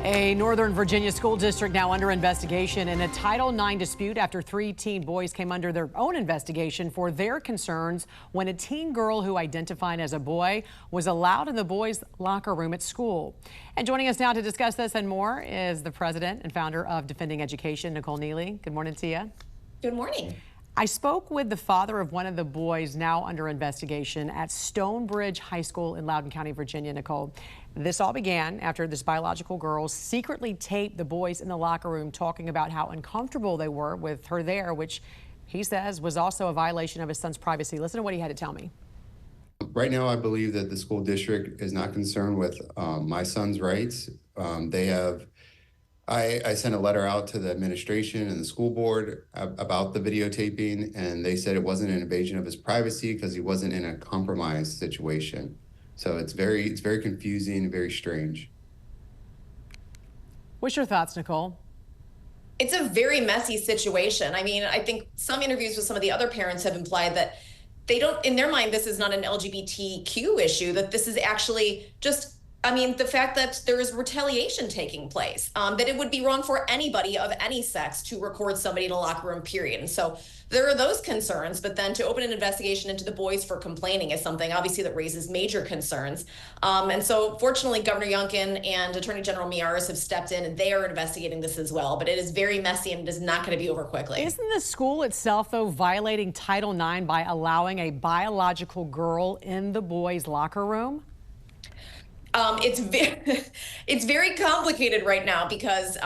A Northern Virginia school district now under investigation in a Title IX dispute after 3 teen boys came under their own investigation for their concerns when a teen girl who identified as a boy was allowed in the boys' locker room at school. And joining us now to discuss this and more is the president and founder of Defending Education, Nicole Neely. Good morning to you. Good morning. I spoke with the father of one of the boys now under investigation at Stonebridge High School in Loudoun County, Virginia, Nicole. This all began after this biological girl secretly taped the boys in the locker room talking about how uncomfortable they were with her there, which he says was also a violation of his son's privacy. Listen to what he had to tell me. Right now, I believe that the school district is not concerned with my son's rights. I sent a letter out to the administration and the school board about the videotaping, and they said it wasn't an invasion of his privacy because he wasn't in a compromised situation. So it's very confusing and very strange. What's your thoughts, Nicole? It's a very messy situation. I mean, I think some interviews with some of the other parents have implied that they don't, in their mind, this is not an LGBTQ issue, that this is actually just, I mean, the fact that there is retaliation taking place, that it would be wrong for anybody of any sex to record somebody in a locker room, period. And so there are those concerns, but then to open an investigation into the boys for complaining is something obviously that raises major concerns. And so fortunately, Governor Youngkin and Attorney General Miyares have stepped in and they are investigating this as well, but it is very messy and it is not going to be over quickly. Isn't the school itself, though, violating Title IX by allowing a biological girl in the boys' locker room? It's very complicated right now because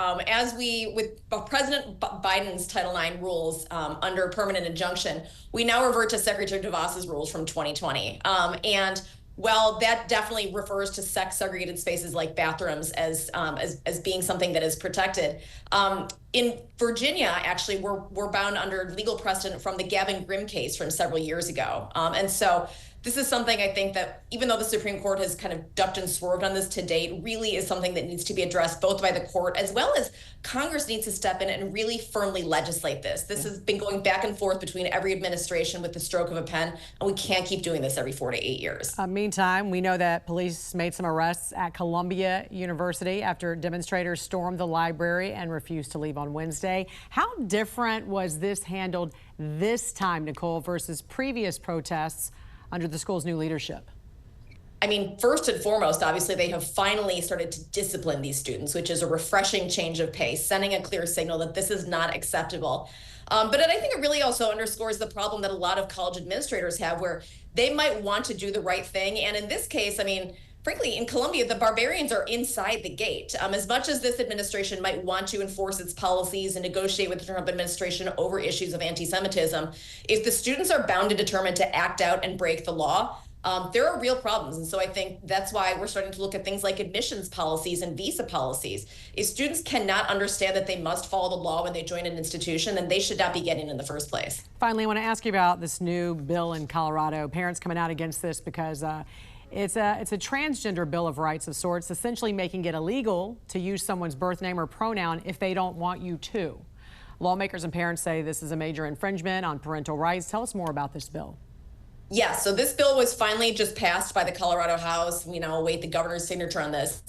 with President Biden's Title IX rules under permanent injunction, we now revert to Secretary DeVos's rules from 2020. And while that definitely refers to sex segregated spaces like bathrooms as being something that is protected, in Virginia, actually, we're bound under legal precedent from the Gavin Grimm case from several years ago. And so this is something I think that even though the Supreme Court has kind of ducked and swerved on this to date, really is something that needs to be addressed both by the court as well as Congress needs to step in and really firmly legislate this. This has been going back and forth between every administration with the stroke of a pen, and we can't keep doing this every 4 to 8 years. Meantime, we know that police made some arrests at Columbia University after demonstrators stormed the library and refused to leave on Wednesday. How different was this handled this time, Nicole, versus previous protests under the school's new leadership? I mean, first and foremost, obviously, they have finally started to discipline these students, which is a refreshing change of pace, sending a clear signal that this is not acceptable. But I think it really also underscores the problem that a lot of college administrators have where they might want to do the right thing. And in this case, I mean, frankly, in Columbia, the barbarians are inside the gate. As much as this administration might want to enforce its policies and negotiate with the Trump administration over issues of anti-Semitism, if the students are bound and determined to act out and break the law, there are real problems. And so I think that's why we're starting to look at things like admissions policies and visa policies. If students cannot understand that they must follow the law when they join an institution, then they should not be getting in the first place. Finally, I want to ask you about this new bill in Colorado. Parents coming out against this because it's a transgender bill of rights of sorts, essentially making it illegal to use someone's birth name or pronoun if they don't want you to. Lawmakers and parents say this is a major infringement on parental rights. Tell us more about this bill. Yeah, so this bill was finally just passed by the Colorado House. We now await the governor's signature on this.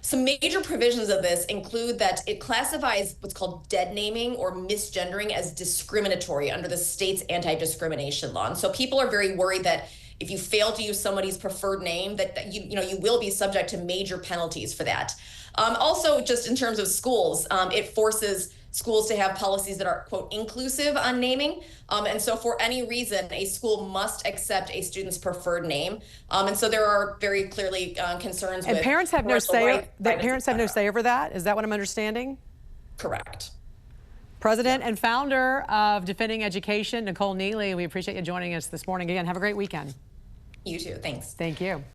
Some major provisions of this include that it classifies what's called dead naming or misgendering as discriminatory under the state's anti-discrimination law. And so people are very worried that if you fail to use somebody's preferred name, that you will be subject to major penalties for that. Also, just in terms of schools, it forces schools to have policies that are, quote, inclusive on naming. And so for any reason, a school must accept a student's preferred name. And so there are very clearly concerns with parents have no say. Parents have no say over that. Is that what I'm understanding? Correct. President and founder of Defending Education, Nicole Neely, we appreciate you joining us this morning. Again, have a great weekend. You too. Thanks. Thank you.